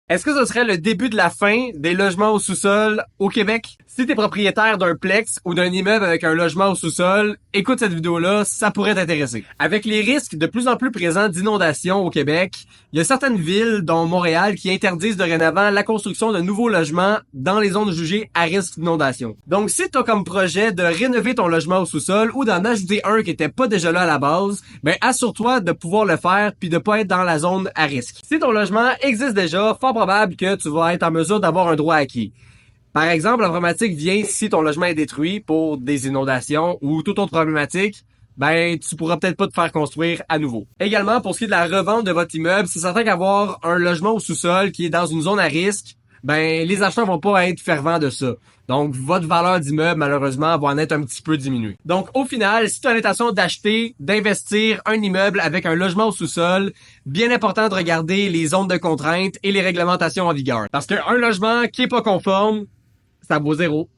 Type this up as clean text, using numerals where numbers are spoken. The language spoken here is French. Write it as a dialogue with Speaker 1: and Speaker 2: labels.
Speaker 1: Est-ce que ce serait le début de la fin des logements au sous-sol au Québec? Si t'es propriétaire d'un plex ou d'un immeuble avec un logement au sous-sol, écoute cette vidéo-là, ça pourrait t'intéresser. Avec les risques de plus en plus présents d'inondations au Québec, il y a certaines villes, dont Montréal, qui interdisent dorénavant la construction de nouveaux logements dans les zones jugées à risque d'inondation. Donc si t'as comme projet de rénover ton logement au sous-sol ou d'en ajouter un qui était pas déjà là à la base, ben assure-toi de pouvoir le faire puis de pas être dans la zone à risque. Si ton logement existe déjà, fort probable que tu vas être en mesure d'avoir un droit acquis. Par exemple, la problématique vient si ton logement est détruit pour des inondations ou toute autre problématique, ben tu pourras peut-être pas te faire construire à nouveau. Également, pour ce qui est de la revente de votre immeuble, c'est certain qu'avoir un logement au sous-sol qui est dans une zone à risque, ben les acheteurs vont pas être fervents de ça. Donc, votre valeur d'immeuble, malheureusement, va en être un petit peu diminuée. Donc, au final, si tu as l'intention d'acheter, d'investir un immeuble avec un logement au sous-sol, bien important de regarder les zones de contrainte et les réglementations en vigueur. Parce qu'un logement qui est pas conforme, ça vaut zéro.